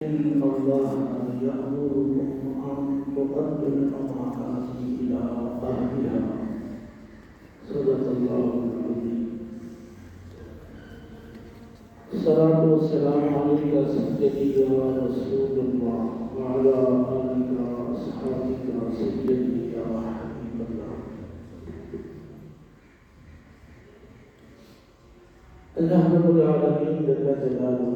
إن الله يأمركم أن تؤدوا الأمانات إلى أهلها صدق الله العظيم. الصلاة والسلام عليك سيدي يا رسول الله وعلى آلك وأصحابك سيدي يا حبيب الله. اللہ رب العالمین جل جلالہ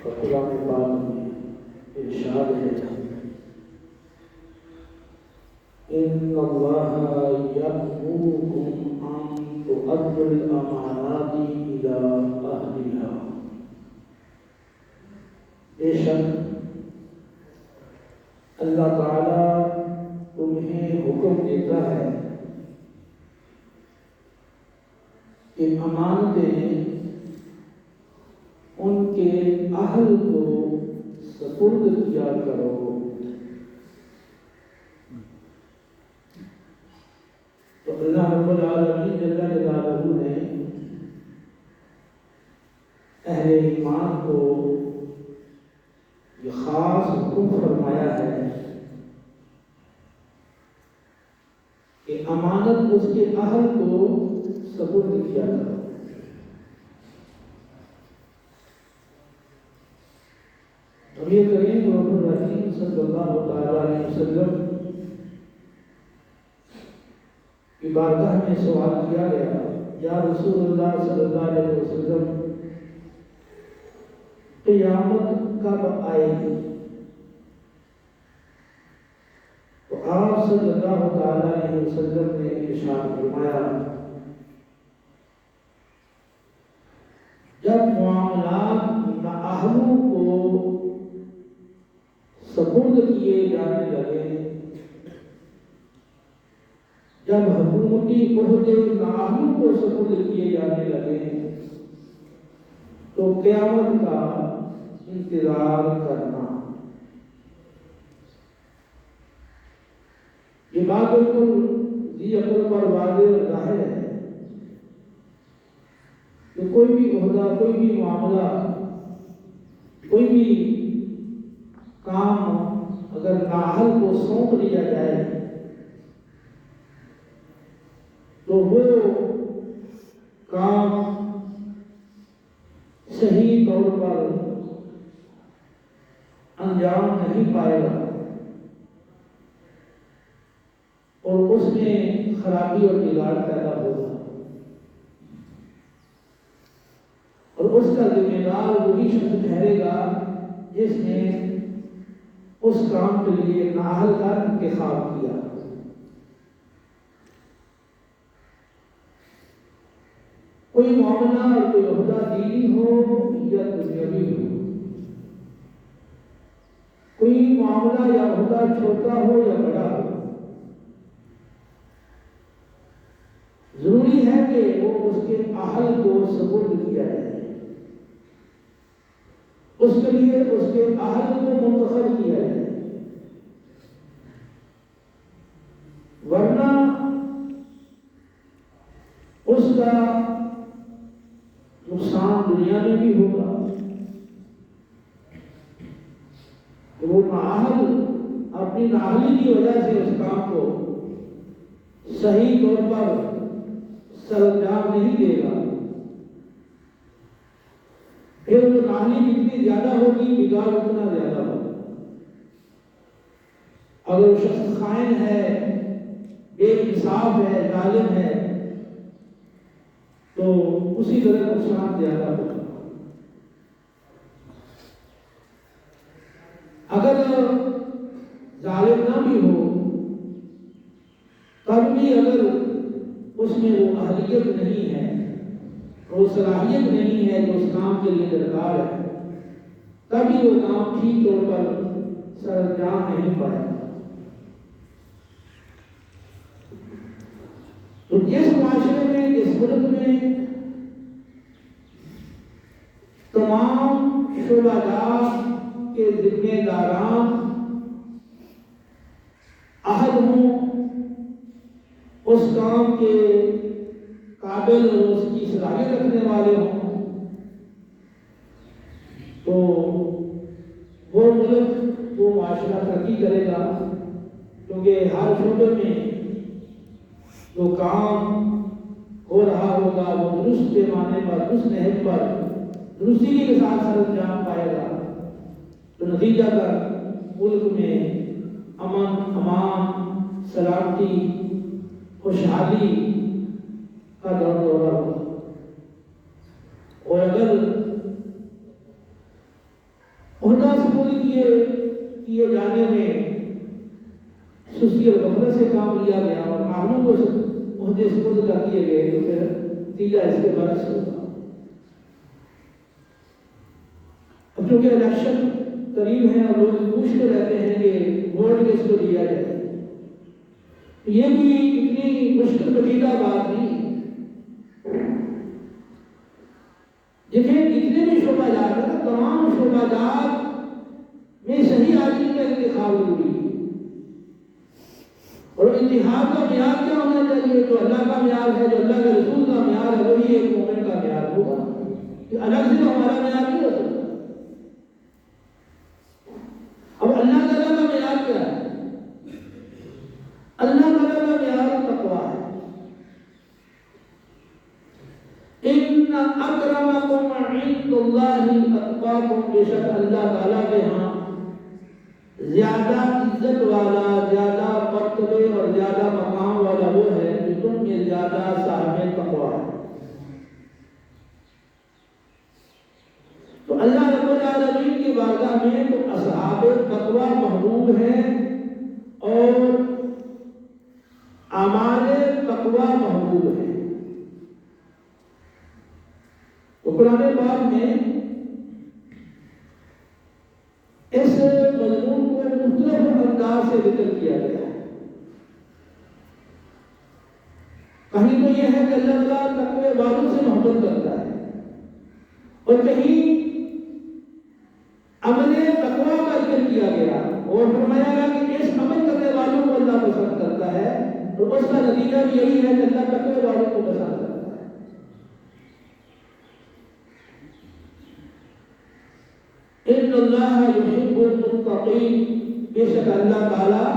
قرآن پاک میں ارشاد ہے ان اللہ یأمرکم ان تؤدوا الامانات الی اہلها. بے شک اللہ تعالی تمہیں حکم دیتا ہے کہ امانتیں ان کے اہل کو سپرد کیا کرو. تو اللہ رب العالمین جل جلالہ نے اہل ایمان کو یہ خاص حکم فرمایا ہے کہ امانت اس کے اہل کو سپرد کیا کرو. نبی کریم محمد رحیم صلی اللہ تعالیٰ علیہ وسلم کی بارگاہ میں سوال کیا گیا یا رسول اللہ صلی اللہ علیہ وسلم قیامت کب آئے گی؟ تو آپ صلی اللہ تعالیٰ علیہ وسلم نے ارشاد فرمایا جب معاملات نااہلوں کو سپرد کیے جانے لگے، جب حکومتی عہدے نااہلوں کو سپرد کیے جانے لگے تو قیامت کا انتظار کرنا. یہ بات بالکل ذی عقل پر واضح اور ظاہر ہے کہ کوئی بھی عہدہ، کوئی بھی معاملہ، کوئی بھی کام اگر نااہل کو سونپ دیا جائے تو وہ کام صحیح طور پر انجام نہیں پائے گا اور اس میں خرابی اور بگاڑ پیدا ہوگا، اور اس کا ذمہ دار وہی شخص ٹھہرے گا جس نے اس کام کے لیے نااہل کا انتخاب کیا. کوئی معاملہ اور کوئی عہدہ دینی ہو یا دنیاوی ہو، کوئی معاملہ یا عہدہ چھوٹا ہو یا بڑا ہو، ضروری ہے کہ وہ اس کے اہل کو سپرد کیا جائے. اس کے لیے اس کے اہل کو منتخب کیا جائے، ورنہ اس کا نقصان دنیا میں بھی ہوگا کہ وہ نااہل اپنی نااہلی کی وجہ سے اس کام کو صحیح طور پر سرانجام نہیں دے گا. پھر وہ نااہلی جتنی زیادہ ہوگی بگاڑ اتنا زیادہ ہوگا. اگر شخص خائن ہے، بے انصاف ہے، ظالم ہے تو اسی طرح نقصان زیادہ ہوگا. اگر ظالم نہ بھی ہو تب بھی اگر اس میں وہ اہلیت نہیں ہے، وہ صلاحیت نہیں ہے جو اس کام کے لیے درکار ہے، تبھی وہ کام ٹھیک طور پر سرانجام نہیں پائے. تو جس معاشرے میں، جس ملک میں تمام شعبہ جات کے ذمہ داران اہل ہوں، اس کام کے قابل اور اس کی صلاحیت رکھنے والے ہوں، تو وہ ملک وہ معاشرہ ترقی کرے گا، کیونکہ ہر شعبے میں جو کام ہو رہا ہوگا وہ درست پیمانے پر، درست نہج پر، درستی کے ساتھ سر انجام پائے گا، تو نتیجہ کر ملک میں امن، امان، سلامتی، خوشحالی کا دور دورہ ہوگا۔ اور اگر عہدہ سپرد کیے جانے میں سستی اور غفلت سے کام لیا گیا اور معلوم کو عہدے سپرد کر دیے گئے تو پھر نتیجہ اس کے برعکس ہوگا۔ اب چونکہ الیکشن قریب ہیں اور لوگ پوچھتے رہتے ہیں کہ ووٹ کس کو دیا جائے، یہ بھی اتنی مشکل پیچیدہ بات نہیں۔ دیکھیں جتنے بھی شعبہ جات ہیں نا، تمام شعبہ جات میں صحیح آدمی کا انتخاب ضروری ہے، اور انتخاب کا معیار کیا ہونا چاہیے؟ جو اللہ کا معیار ہے، جو اللہ کے رسول کا معیار ہے، وہی ایک مومن کا معیار ہوگا، کہ الگ سے ہمارا معیار نہیں ہو سکتا۔ اب اللہ تعالیٰ کا معیار کیا ہے؟ اللہ تعالیٰ کا معیار تقویٰ ہے۔ ان اکرمکم عند اللہ اتقاکم، بے شک اللہ تعالیٰ کے ہاں زیادہ عزت والا، زیادہ مرتبے اور زیادہ مقام والا وہ ہے جو تم میں زیادہ صاحب تقویٰ ہے۔ تو اللہ رب العالمین کی بارگاہ میں تو اصحاب تقویٰ محبوب ہیں اور اعمال تقویٰ محبوب ہیں۔ تو قرآن پاک میں اس مضمون کو مختلف انداز سے ذکر کیا گیا ہے۔ کہیں تو یہ ہے کہ اللہ تعالیٰ تقوی والوں سے محبت کرتا ہے، اور کہیں عمل تقویٰ کا ذکر کیا گیا اور فرمایا گیا کہ اس عمل کرنے والوں کو اللہ پسند کرتا ہے، اور اس کا نتیجہ بھی یہی ہے کہ اللہ تقوی والوں کو پسند کرتا ہے۔ ان اللہ یحب المتقین، بے شک اللہ تعالیٰ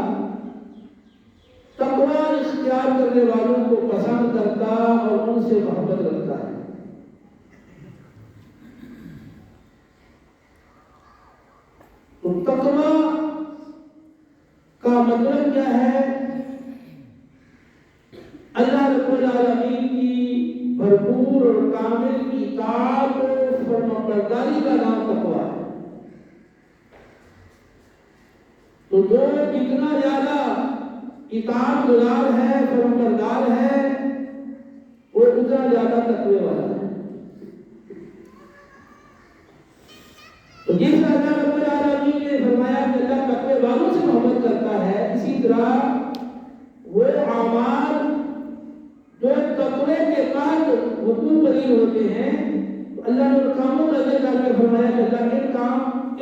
تقویٰ اختیار کرنے والوں کو پسند کرتا اور ان سے محبت رکھتا ہے۔ تو تقویٰ کا مطلب کیا ہے؟ اللہ رب العالمین کی بھرپور اور کامل اطاعت اور فرمانبرداری کا نام تقویٰ ہے۔ تو جو جتنا زیادہ اطاعت گزار ہے، فرمانبردار ہے، وہ اتنا زیادہ تقوی والا ہے۔ تو جس طرح اللہ رب العالمین نے فرمایا کہ اللہ تقوی والوں سے محبت کرتا ہے، اسی طرح وہ اعمال جو تقوی کے تحت وقوع پذیر ہوتے ہیں، تو اللہ نے کاموں کا ذکر کر کے فرمایا کہ اللہ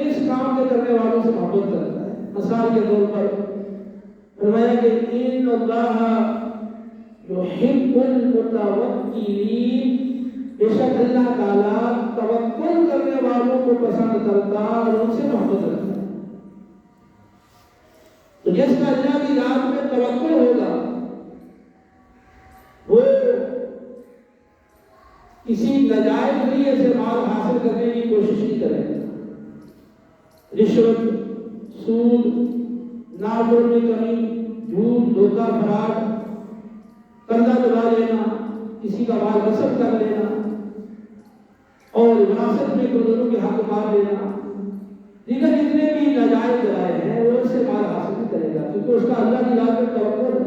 اس کام کے کرنے والوں سے محبت کرتا ہے۔ مثال کے طور پر فرمایا کہ ان اللہ یحب المتوکلین، بے شک اللہ تعالیٰ توکل کرنے والوں کو پسند کرتا اور ان سے محبت رکھتا ہے۔ تو جس کا اللہ کی ذات میں توکل ہوگا وہ کسی ناجائز ذریعے سے مال حاصل کرنے کی کوشش نہیں کرے گا۔ رشوت، سود، نافرمانی میں کمی، جھوٹ، دھوکہ، فراڈ، قرضہ دبا لینا، کسی کا مال غصب کر لینا اور وراثت میں دوسروں کے حق مار لینا، دیگر جتنے بھی ناجائز ذرائع ہیں وہ اس سے مال حاصل نہیں کرے گا، کیونکہ اس کا اللہ کی ذات پر توکل ہے،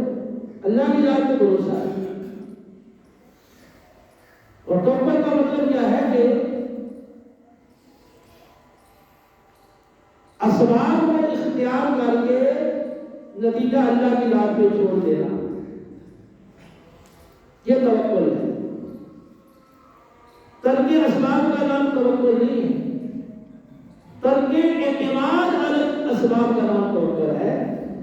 اللہ کی ذات پر بھروسہ ہے۔ اور توکل کا مطلب کیا ہے کہ اسباب کو اختیار کر کے نتیجہ اللہ کی ذات پہ چھوڑ دینا، یہ توکل ہے۔ ترک اسباب کا نام توکل نہیں ہے، ترک اعتماد علی اسباب کا نام توکل ہے۔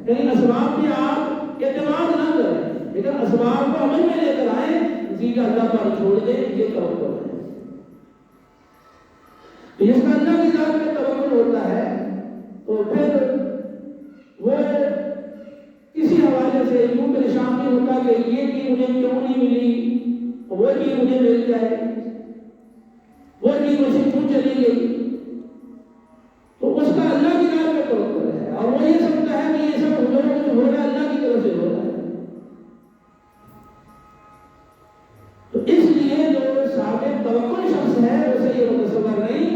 یعنی اسباب پہ آپ اعتماد نہ کریں، لیکن اسباب کو عمل میں لے کر آئیں، نتیجہ اللہ پر چھوڑ دیں، یہ توکل ہے۔ جس کا اللہ کی ذات تو پھر وہ کسی حوالے سے یوں پریشان نہیں ہوتا کہ یہ چیز مجھے کیوں نہیں ملی، وہ چیز مجھے مل جائے، وہ چیز مجھے کیوں چلی گئی. تو اس کا اللہ کی راہ میں توکل ہے، اور وہ یہ سمجھتا ہے کہ یہ سب جو کچھ ہو رہا ہے اللہ کی طرف سے ہو رہا ہے. تو اس لیے جو صاحب توکل شخص ہے اسے یہ متصور نہیں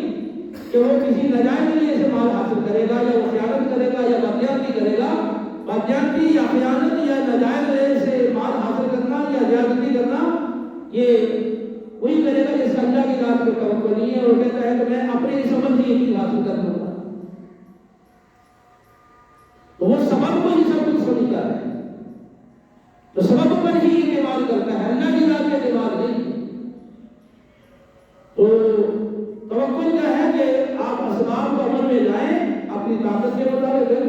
کہ وہ کسی ناجائز ذریعے سے مال حاصل کرے گا، یا وہ خیانت کرے گا، یا بدزیادتی کرے گا. بدزیادتی یا خیانت یا ناجائز ذریعے سے مال حاصل کرنا یا زیادتی کرنا یہ وہی کرے گا جس کا اللہ کی ذات پہ توکل نہیں ہے. وہ کہتا ہے کہ میں اپنی سبب سے یہ چیز حاصل کر لوں گا، تو وہ سبب کو ہی سب کچھ سمجھتا ہے، تو سبب پر ہی اعتماد کرتا ہے، اللہ کی ذات پہ اعتماد نہیں. تو توکل کیا ہے کہ آپ اسباب کو عمل میں لائیں اپنی طاقت کے مطابق،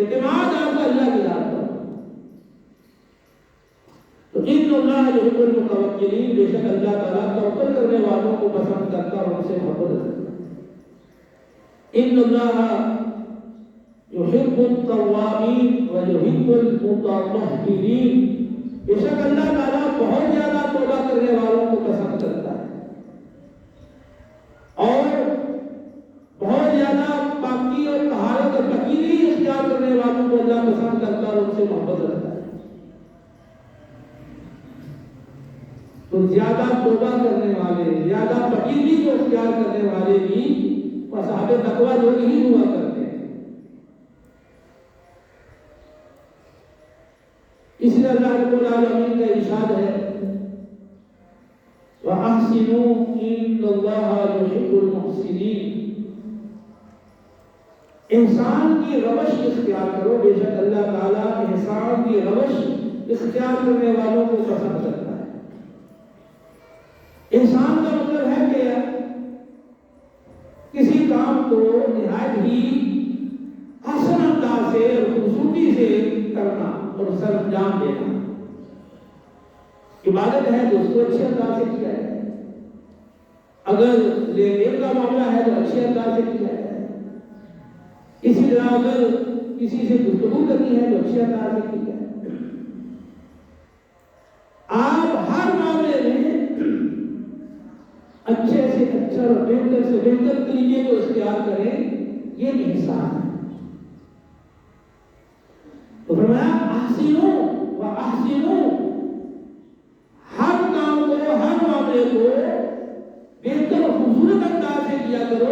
اعتماد آپ کا اللہ کی ذات پر. تو ان اللہ یحب المتوکلین، بے شک اللہ تعالیٰ توکل کرنے والوں کو پسند کرتا اور ان سے محبت رکھتا. ان اللہ یحب التوابین ویحب المتطہرین، بے شک اللہ تعالیٰ بہت زیادہ توبہ کرنے والوں کو پسند کرتا ہے اور بہت زیادہ پاکی اور طہارت اور پاکیزگی اختیار کرنے والوں کو اللہ پسند کرتا اور ان سے محبت رکھتا ہے. تو زیادہ توبہ کرنے والے، زیادہ پاکیزگی کو اختیار کرنے والے بھی اصحاب تقویٰ لوگ ہی ہوا کرتے ہیں. اس لیے اللہ رب العالمین کا ارشاد ہے وَأَحْسِنُوا إِنَّ اللَّهَ يُحِبُّ الْمُحْسِنِينَ، احسان کی روش اختیار کرو، بے شک اللہ تعالیٰ احسان کی روش اختیار کرنے والوں کو پسند کرتا ہے. احسان کا مطلب ہے کہ کسی کام کو نہایت ہی حسن انداز سے اور خوبصورتی سے کرنا اور سر انجام دینا. عبادت ہے تو اس کو اچھے انداز سے کیا ہے، اگر لین دین کا معاملہ ہے تو اچھے انداز سے کیا ہے، اسی طرح اگر کسی سے گفتگو کرنی ہے تو اچھے انداز سے کیا ہے. آپ ہر معاملے میں اچھے سے اچھا اور بہتر سے بہتر طریقے کو اختیار کریں، یہ بھی احسان ہے. تو فرمایا احسنوا واحسنوا، ہر کام کو، ہر معاملے کو بہتر اور خوبصورت انداز سے کیا کرو.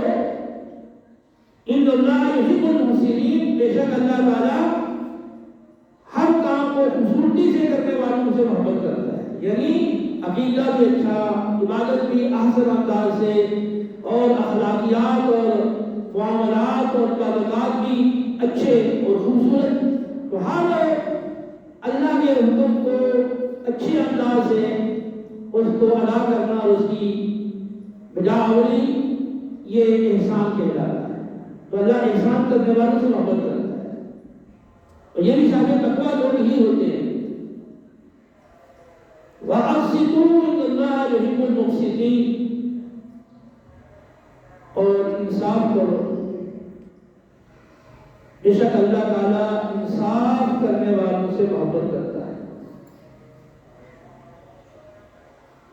ان اللہ یحب المحسنین، بے شک اللہ تعالیٰ ہر کام کو خوبصورتی سے کرنے والوں سے محبت کرتا ہے. یعنی عقیدہ بھی اچھا، عبادت بھی احسن انداز سے، اور اخلاقیات اور معاملات اور تعلقات بھی اچھے اور خوبصورت. تو ہر اللہ کے حکم کو اچھے انداز سے اس کو ادا کرنا اور اس کی بجاوری، یہ احسان کہلاتا ہے. تو اللہ احسان کرنے والوں سے محبت کرتا ہے، اور یہ بھی صاحب تقویٰ لوگ ہی ہوتے ہیں. وَأَقْسِطُوا إِنَّ اللَّهَ يُحِبُّ الْمُقْسِطِينَ، اور انصاف کرو، بے شک اللہ تعالیٰ انصاف کرنے والوں سے محبت کرتا ہے.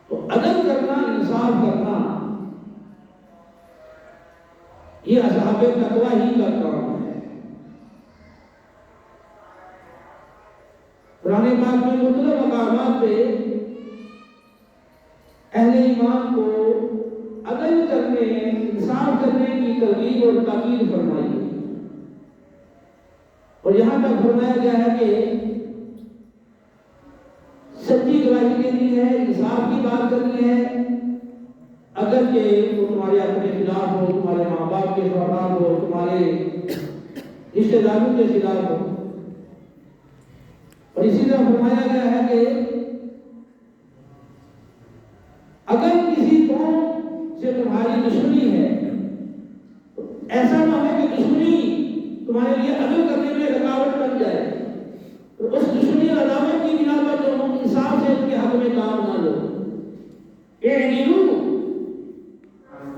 تو عدل کرنا، انصاف کرنا، یہ اصحاب تقویٰ ہی کا کام ہے. قرآن پاک میں مختلف مقامات پہ اہل ایمان کو عدل کرنے، انصاف کرنے کی ترغیب اور تاکید فرمائی ہے. اور یہاں تک فرمایا گیا ہے کہ سچی گواہی دینی ہے، انصاف کی بات کرنی ہے، اگر کہ وہ تمہارے اپنے خلاف ہو، تمہارے ماں باپ کے خلاف ہو، تمہارے رشتہ داروں کے خلاف ہو. اور اسی طرح فرمایا گیا ہے کہ اگر کسی قوم سے تمہاری دشمنی ہے تو ایسا نہ ہو کہ دشمنی تمہارے لیے عدل کرنے میں رکاوٹ بن جائے. تو اس دشمنی اور عداوت کی بنا پر تم انصاف سے ان کے حق میں کام نہ لو. اعدلوا،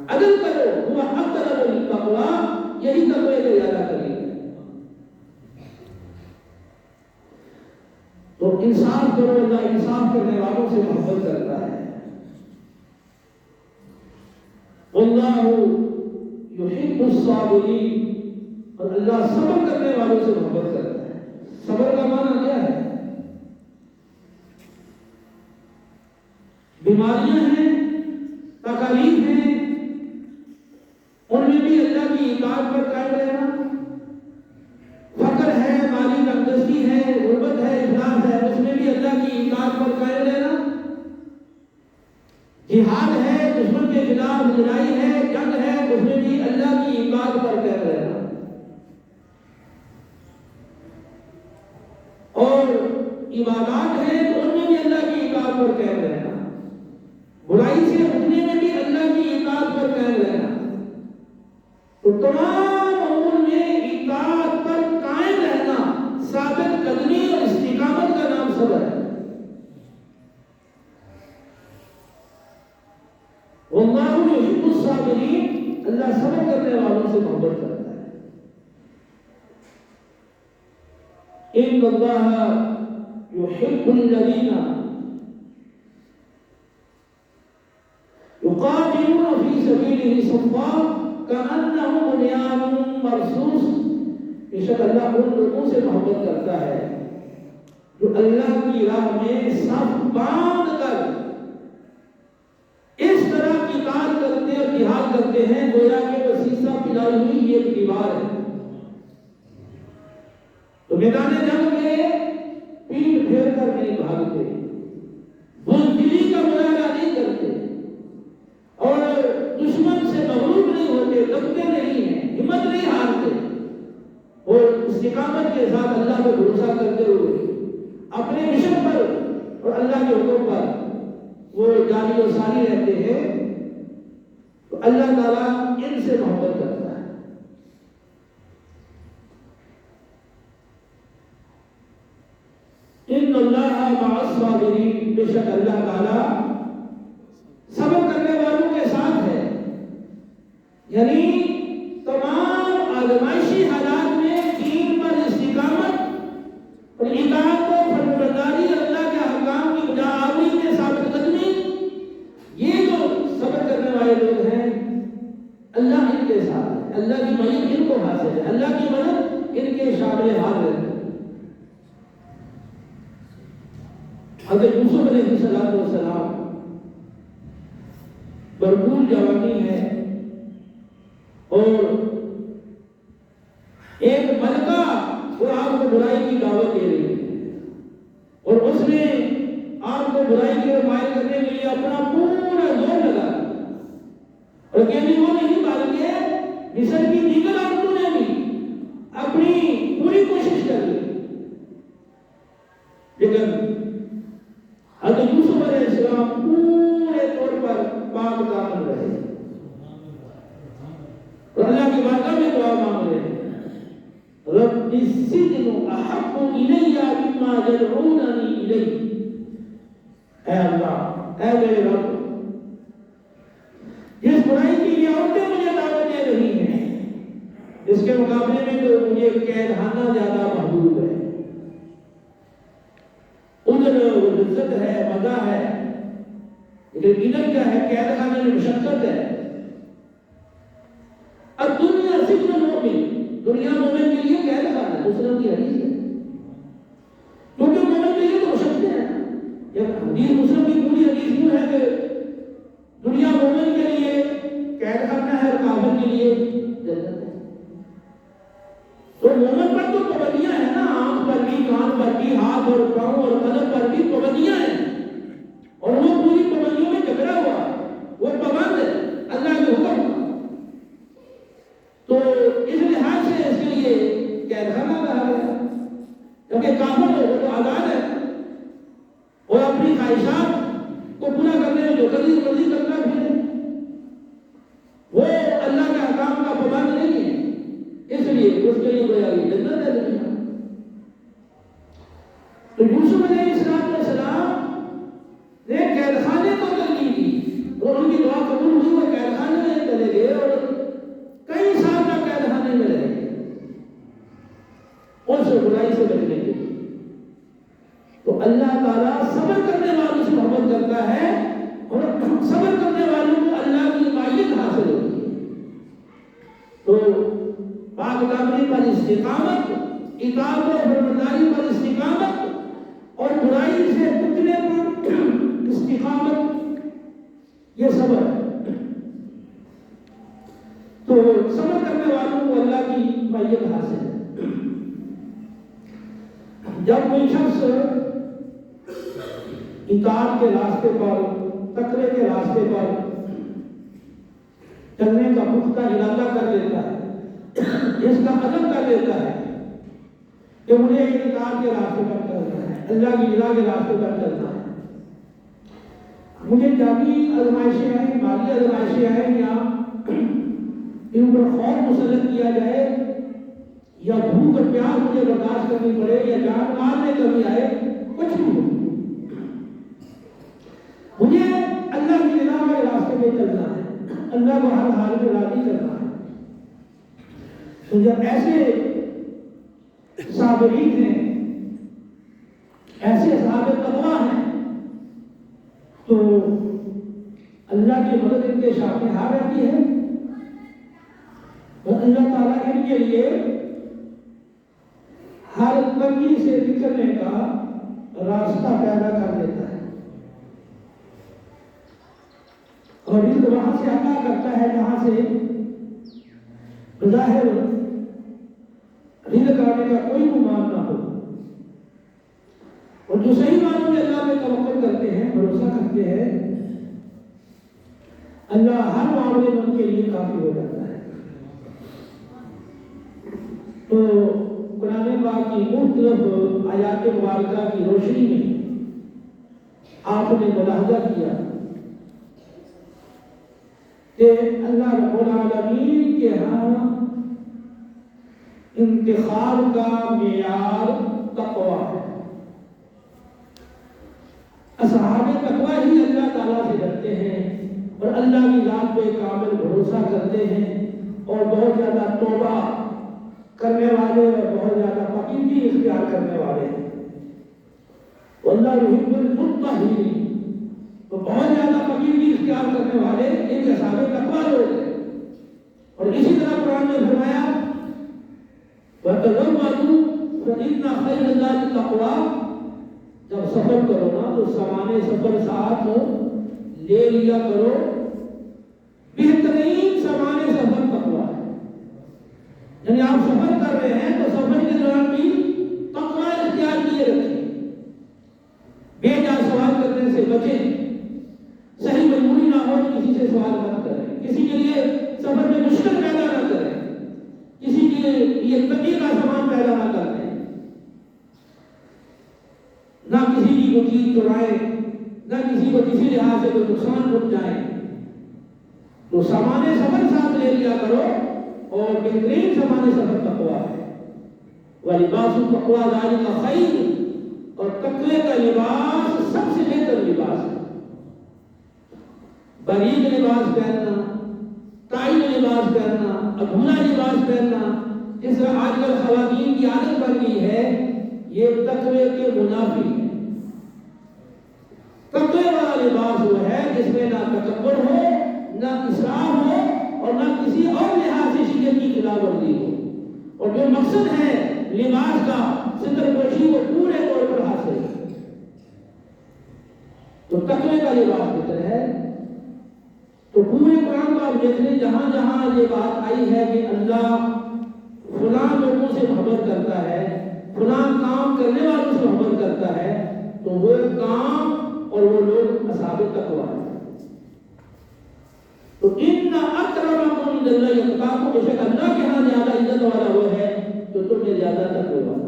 عدل کرو، ہوا اقرب للتقویٰ، یہی تقوی کا زیادہ قریب ہے. تو انصاف کرو، اللہ انصاف کرنے والوں سے محبت کرتا ہے. اللہ یحب الصابرین، اور اللہ صبر کرنے والوں سے محبت کرتا ہے. صبر کا معنی کیا ہے؟ بیماریاں ہیں، تکالیف ہیں، ان میں بھی اللہ کی اطاعت پر قائم رہنا. فقر ہے، مالی تنگدستی ہے، غربت ہے، افلاس ہے، اس میں بھی اللہ کی اطاعت پر قائم رہنا. جہاد ہے، دشمن کے خلاف لڑائی ہے، جنگ ہے، اس میں بھی اللہ کی اطاعت پر قائم رہنا. اور عبادات ہیں تو ان میں بھی اللہ کی اطاعت پر قائم رہنا. برائی سے ہٹنے میں بھی اللہ کی اطاعت پر قائم رہنا. تو تمام امور میں اطاعت پر قائم رہنا، ثابت قدمی اور استقامت کا نام صبر ہے. واللہ یحب الصابرین، اللہ صبر کرنے والوں سے محبت کرتا ہے. ان اللہ یحب الذین یقاتلون فی سبیلہ صفا کأنہم بنیان مرصوص. بے شک اللہ ان لوگوں سے محبت کرتا ہے جو اللہ کی راہ میں صف باندھ کر اس طرح قتال کرتے اور جہاد کرتے ہیں گویا کہ وہ سیسہ پلائی ہوئی ایک دیوار ہے. تو میدان جنگ میں پیٹ پھیر کر نہیں بھاگتے، بزدلی کا مظاہرہ نہیں کرتے، اور دشمن سے مغلوب نہیں ہوتے، دبتے نہیں ہیں، ہمت نہیں ہارتے، اور استقامت کے ساتھ اللہ پہ بھروسہ کرتے ہوئے اپنے مشن پر اور اللہ کے حکم پر وہ جاری و ساری رہتے ہیں. تو اللہ تعالیٰ ان سے محبت کرتا ہے. ان اللہ مع الصابرین، بے شک اللہ تعالیٰ صبر کرنے والوں کے ساتھ ہے. یعنی تمام آزمائشی حالات میں دین پر استقامت اور اطاعت و فرمانبرداری، اللہ کے احکام کی بجاآوری میں ثابت قدمی، یہ جو صبر کرنے والے لوگ ہیں اللہ ان کے ساتھ ہے. اللہ کی مدد ان کو حاصل ہے، اللہ کی مدد ان کے شامل حال ہے. حضرت یوسف علیہ السلام بھرپور جوانی ہے، اور ایک ملکہ وہ آپ کو برائی کی دعوت دے رہی ہے، اور اس نے آپ کو برائی کی اور مائل کرنے کے لیے اپنا پورا زور لگا. اور کہنے وہ نہیں بلکہ مصر کی دیگر عورتوں نے بھی اپنی پوری کوشش کر لی، لیکن حضرت یوسف علیہ السلام پورے طور پر پاک دامن رہے اور اللہ کی بارگاہ میں دعا مانگ رہے ہیں. رب السجن احب الی مما یدعوننی الیہ. اے اللہ، اے میرے رب، جس برائی کی یہ عورتیں مجھے دعوت دے رہی ہیں، اس کے مقابلے میں تو مجھے قید خانہ زیادہ محبوب ہے. ادھر عزت ہے، مزہ ہے، لیکن ادھر کیا ہے؟ قید خانے میں مشقت ہے. اب دنیا سجن المؤمن، دنیا مومن کے لیے قید خانہ ہے، مسلم کی حدیث ہے. کیونکہ مومن کے لیے تو مشقتیں ہیں. حدیث مسلم کی پوری حدیث یوں ہے کہ دنیا مومن کے لیے قید خانہ ہے اور کافر کے لیے جنت ہے. تو مومن پر تو پابندیاں ہیں نا، آنکھ پر بھی، کان پر بھی، ہاتھ اور پاؤں اور قدم پر بھی پابندیاں ہیں، اور وہ پوری پابندیوں میں جکڑا ہوا، وہ پابند ہے اللہ کے حکم کا. تو اس لحاظ سے اس کے لیے قید خانہ کہا گیا. کیونکہ کافر وہ تو آزاد ہے اور اپنی خواہشات کو پورا کرنے میں جو مرضی کرتا پھر وہ اللہ کے احکام کا پابند نہیں ہے. اس لیے اس کے لیے گویا کہ جنت ہے دنیا. تو یوسف علیہ السلام نے قید خانے کو ترغیب دی اور ان کی دعا قبول ہوئی. وہ قید خانے میں چلے گئے اور کئی سال تک قید خانے میں رہے اور سے برائی سے بچنے کے لیے. تو اللہ تعالیٰ صبر کرنے والوں سے محبت کرتا ہے اور صبر کرنے والوں کو اللہ کی مائیت حاصل ہوتی ہے. تو پاک دامنی پر استقامت، اطاعت و فرمانبرداری پر استقامت اور برائی سے بچنے پر استقامت، یہ صبر ہے. تو صبر کرنے والوں کو اللہ کی مائیت حاصل ہے. جب کوئی شخص اطاعت کے راستے پر، تقوی کے راستے پر چلنے کا پختہ ارادہ کر لیتا ہے، اس کا عزم کر لیتا ہے کہ مجھے اطاعت کے راستے پر چلنا ہے، اللہ کی رضا کے راستے پر چلنا ہے، مجھے جانی آزمائشیں آئیں، مالی آزمائشیں آئیں، یا ان پر خوف مسلط کیا جائے، یا بھوک اور پیاس مجھے برداشت کرنی پڑے، یا جان مال میں کمی آئے، کچھ بھی ہو، مجھے اللہ کی رضا کے راستے پہ چلنا ہے، اللہ کو ہر حال میں راضی کرنا ہے. تو جب ایسے صابرین ہیں، ایسے اصحاب تقویٰ ہیں، تو اللہ کی مدد ان کے سامنے آ رہتی ہے اور اللہ تعالیٰ ان کے لیے ہر تنگی سے نکلنے کا راستہ پیدا کر دیتا ہے اور رزق وہاں سے عطا کرتا ہے جہاں سے بظاہر رزق آنے کا کوئی گمان نہ ہو. اور جو صحیح معنوں میں اللہ میں توکل کرتے ہیں، بھروسہ کرتے ہیں، اللہ ہر معاملے میں ان کے لیے کافی ہو جاتا ہے. تو قرآن پاک کی مختلف آیات مبارکہ کی روشنی میں آپ نے ملاحظہ کیا کہ اللہ رب العالمین کے ہاں انتخاب کا معیار تقویٰ ہے. اصحاب تقویٰ ہی اللہ تعالیٰ سے ڈرتے ہیں اور اللہ کی ذات پہ کامل بھروسہ کرتے ہیں اور بہت زیادہ توبہ کرنے والے اور بہت زیادہ پاکیزگی اختیار کرنے والے ہیں. اللہ یحب المطہرین، تو بہت زیادہ پاکیزگی اختیار کرنے والے ان اصحاب تقویٰ لوگ ہیں. اور اسی طرح قرآن نے فرمایا وَتَزَوَّدُوا فَإِنَّ خَيْرَ الزَّادِ التَّقْوَىٰ، جب سفر کرو نا تو سامان سفر ساتھ لے لیا کرو، بہترین سامان سفر تقویٰ ہے. یعنی آپ سفر کر رہے ہیں تو سفر کے دوران بھی تقویٰ اختیار کیے رکھیں، بے جا سوال کرنے سے بچیں، صحیح مجبوری نہ ہو تو کسی سے سوال مت کریں، کسی کے لیے سفر میں مشکل پیدا نہ کریں، کسی کے لیے تنگی کا سامان پیدا نہ کریں، نہ کسی کی کوئی چیز چرائیں، نہ کسی کو کسی لحاظ سے کوئی نقصان پہنچائیں. تو سامان سفر ساتھ لے لیا کرو اور بہترین سامان سفر تقویٰ ہے. وَلِبَاسُ التَّقْوَىٰ ذَلِكَ خَيْرٌ، اور تقوی کا لباس سب سے بہتر لباس ہے. باریک لباس پہننا، ٹائٹ لباس پہننا، ادھورا لباس پہننا، جس طرح آج کل خواتین کی عادت بن گئی ہے، یہ تقوی کے منافی ہے. تقوی والا لباس وہ ہے جس میں نہ تکبر ہو، نہ اسراف ہو اور نہ کسی اور لحاظ سے شریعت کی خلاف ورزی ہو، اور جو مقصد ہے لباس کا ستر پوشی وہ پورے طور پر حاصل ہے. تو تقوی کا لباس بہتر ہے. تو پورے قرآن کو آپ دیکھ لیں، جہاں جہاں یہ بات آئی ہے کہ اللہ فلاں لوگوں سے محبت کرتا ہے، فلاں کام کرنے والوں سے محبت کرتا ہے، تو وہ کام اور وہ لوگ اصحاب تقویٰ ہیں. تو ان اکرمکم عند اللہ اتقاکم، بے شک اللہ کے ہاں زیادہ عزت والا وہ ہے جو تم میں زیادہ تقوی والا.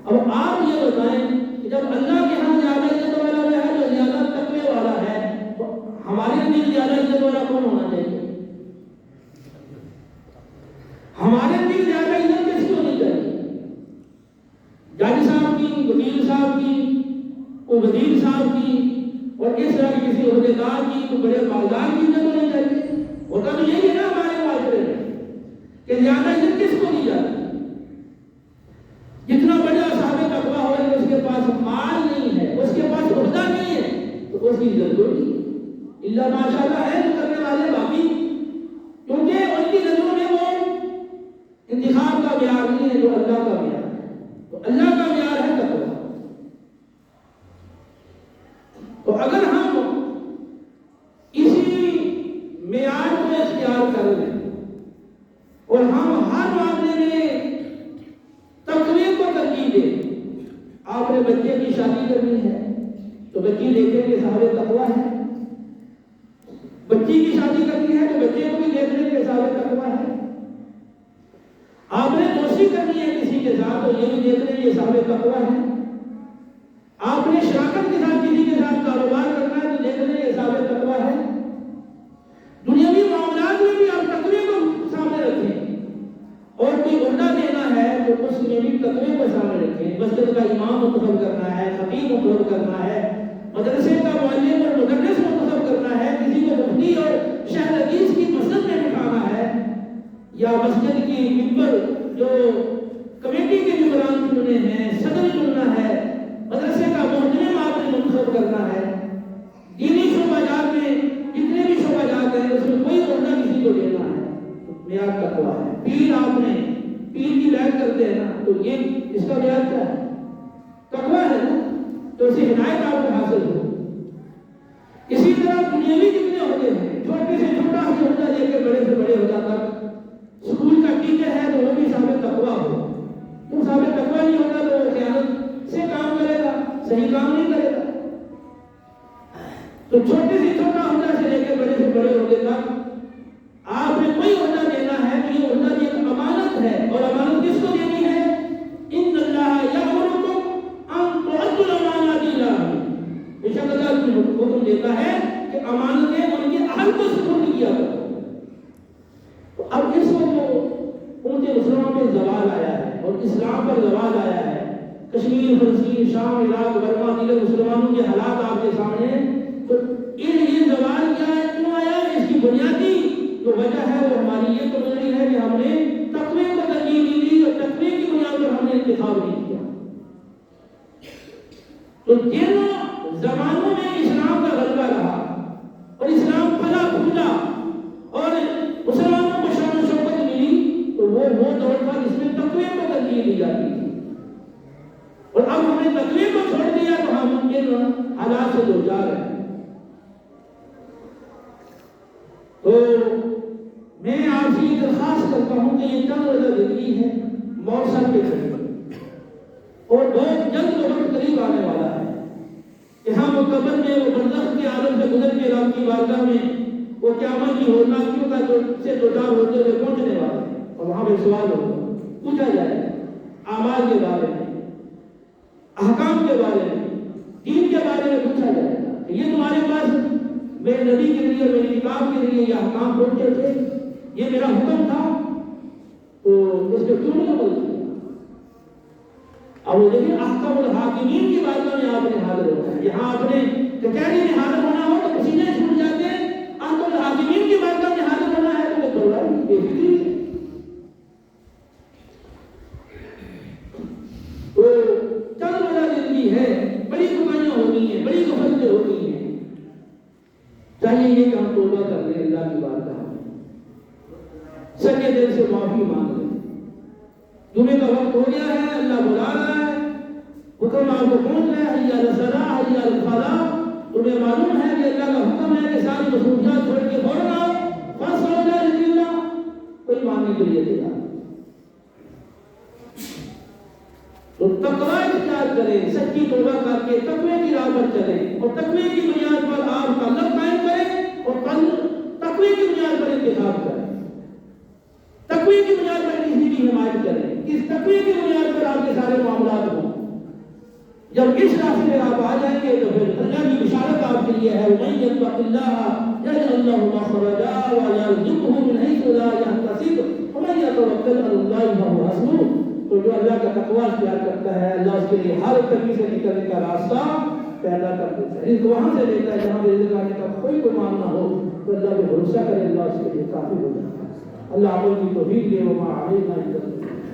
اب آپ یہ بتائیں کہ جب اللہ کے ہاں زیادہ عزت والا وہ ہے جو زیادہ تقوی والا ہے، تو ہمارے دل زیادہ عزت والا کون ہونا چاہیے؟ ہمارے دل زیادہ عزت کیسی ہونی چاہیے؟ جج صاحب کی، وکیل صاحب کی، وزیر صاحب کی، اور اس طرح کی کسی عہدیدار کی، تو بڑے مالدار کی عزت ہونی چاہیے. ہوتا تو یہی ہے نا ہمارے معاشرے میں کہ زیادہ عزت کس کو دی جاتی ہے؟ جتنا بڑا صاحب تقویٰ ہو اس کے پاس مال نہیں ہے، اس کے پاس عہدہ نہیں ہے، تو اس کی عزت ہوگی اللہ ماشاءاللہ ہے تو کرنے والے باقی، کیونکہ ان کی نظروں میں وہ انتخاب کا معیار نہیں ہے جو اللہ کا معیار ہے، تو اللہ کا معیار ہے تقویٰ۔ تو اگر ہم اسی معیار کو اختیار کر لیں اور ہم ہر معاملے میں تقوی کو ترجیح دیں، آپ نے بچے کی شادی کرنی ہے تو بچی دیکھیں کہ صاحب تقویٰ ہے، بچی کی شادی کرنی ہے تو بچے کو بھی دیکھ لیں کہ صاحب تقویٰ ہے، آپ نے دوستی کرنی ہے کسی کے ساتھ تو یہ بھی دیکھ لیں یہ صاحب تقویٰ ہے، آپ نے شراکت کے ساتھ کسی کے ساتھ کاروبار کرنا ہے تو دیکھ لیں یہ صاحب تقویٰ ہے۔ دنیاوی معاملات میں بھی آپ تقوی کو سامنے رکھیں، اور کوئی عہدہ دینا ہے تو اس میں بھی تقوی کو سامنے رکھیں، مسجد کا امام منتخب کرنا ہے، خطیب منتخب کرنا ہے، مدرسے کا معلم اور مدرس منتخب کرنا ہے، کسی کو مفتی اور شیخ حدیث کی مسجد میں بٹھانا ہے، یا مسجد کی ممبر جو کمیٹی کے ممبران چننے ہیں، صدر چننا ہے، مدرسے کا محترم آپ نے منتخب کرنا ہے، دینی شعبہ جات میں جتنے بھی شعبہ جات ہیں اس میں کوئی عہدہ کسی کو دینا ہے، معیار تقویٰ ہے۔ پیر آپ نے پیر کی بیعت کرتے ہیں نا تو یہ اس کا معیار کیا ہے؟ تقویٰ ہے نا، تو اسے ہدایت آپ کو حاصل ہو۔ اسی طرح دنیاوی جتنے عہدے ہیں، چھوٹے سے چھوٹا عہدہ لے کے بڑے سے بڑے عہدہ تک، اسکول کا ٹیچر ہے تو وہ بھی صاحب تقویٰ ہو، تو صاحب تقویٰ نہیں ہوگا تو وہ خیانت سے کام کرے گا، صحیح کام نہیں کرے گا۔ تو چھوٹے سے چھوٹا عہدہ سے لے کے بڑے سے بڑے عہدے تک آپ نے کوئی عہدہ دینا ہے تو یہ عہدہ ایک امانت ہے، اور امانت کس کو دینی ہے؟ ان اللہ یامرکم ان تؤدوا الامانات الی اہلہا، بے شک اللہ حکم دیتا ہے کہ امانتیں ان کے اہل کو سپرد کیا کرو۔ تو اب اس وقت جو ان کے مسلمانوں پہ زوال آیا ہے اور اسلام پر زوال آیا ہے، کشمیر، فلسطین، شام، عراق، برما، دیگر مسلمانوں کے حالات آپ کے سامنے ہیں، تو یہ زوال کیا ہے، کیوں آیا؟ اس کی بنیادی جو وجہ ہے وہ ہماری یہ تو نہیں ہے کہ ہم نے تقوی کو ترجیح نہیں دی اور تقوی کی بنیاد پر ہم نے انتخاب نہیں کیا۔ تو جن زمانوں میں اسلام کا غلبہ رہا اور اسلام پھلا پھولا اور مسلمانوں کو شان و شوکت ملی، تو وہ دور تھا جس میں تقوی کو ترجیح دی جاتی تھی، اور اب ہم نے تقوی کو چھوڑ دیا تو ہم ان حالات سے دوچار ہیں۔ تو میں آپ سے یہ درخواست کرتا ہوں کہ یہ چند روزہ زندگی ہے، موت سر پہ کھڑی اور بہت جلد وقت قریب آنے والا ہے کہ ہم قبر میں وہ برزخ کے عالم سے گزر کے رب کی بارگاہ میں وہ قیامت کی ہولناکیوں کا سے دوچار ہوتے ہوئے پہنچنے والے ہیں، اور وہاں پہ سوال ہوگا، پوچھا جائے اعمال کے بارے میں، احکام کے بارے میں، دین کے بارے میں پوچھا جائے گا کہ یہ تمہارے پاس میرے نبی کے لیے، میری کتاب کے لیے یہ احکام پہنچے تھے، یہ میرا حکم تھا، تو اس پہ کیوں نہیں عمل کیا؟ اب وہ دیکھیں احکام الحاکمین کی بارگاہ میں آپ نے حاضر ہونا ہے، یہاں آپ نے کچہری میں حاضر ہونا ہو تو پسینے چھوٹ جاتے ہیں، احکام الحاکمین کی بارگاہ میں حاضر ہونا ہے تو وہ تھوڑا بے فکری ہے۔ تو چند روزہ زندگی ہے، بڑی کوتاہیاں ہوتی ہیں، بڑی غفلتیں ہوتی ہیں، چاہیے یہ کہ ہم توبہ کر لیں اللہ کی بارگاہ میں، سچے دل سے معافی مانگ لیں۔ جمعے کا وقت ہو گیا ہے، اللہ بلا رہا ہے، حکم آپ کو پہنچ رہا ہے، حی علی الصلاۃ، حی علی الفلاح، تمہیں معلوم ہے کہ اللہ کا حکم ہے کہ ساری مصروفیات چھوڑ کے فوراً آؤ، فاصلوا الی ذکر اللہ، کوئی ماننے کے لیے تیار۔ تو تقویٰ اختیار کریں، سچی توبہ کر کے تقوی کی راہ پر چلیں، اور تقوی کی بنیاد پر آپ تعلق قائم کریں، اور تقوی کی بنیاد پر انتخاب کریں، تقوی کی بنیاد پر کسی کی حمایت کریں، اس تقوی کی بنیاد پر آپ کے سارے معاملات ہوں۔ جب اس راستے میں آپ آ جائیں گے تو پھر اللہ کی بشارت آپ کے لیے ہے، وَمَن يَتَّقِ اللَّهَ يَجْعَلْ لَهُ مَخْرَجًا وَيَرْزُقْهُ مِنْ حَيْثُ لَا يَحْتَسِبُ وَمَن يَتَوَكَّلْ عَلَى اللَّهِ فَهُوَ حَسْبُهُ۔ تو جو اللہ کا تقویٰ اختیار کرتا ہے، اللہ اس کے لیے ہر کمی سے نکلنے کا راستہ پیدا کر دیتا ہے، رزق وہاں سے دیتا ہے جہاں رزق آنے کا کوئی گمان نہ ہو، تو اللہ پہ بھروسہ کرے، اللہ اس کے لیے کافی ہو جاتا ہے۔ اللہ عمل کی توفیق دے وما علینا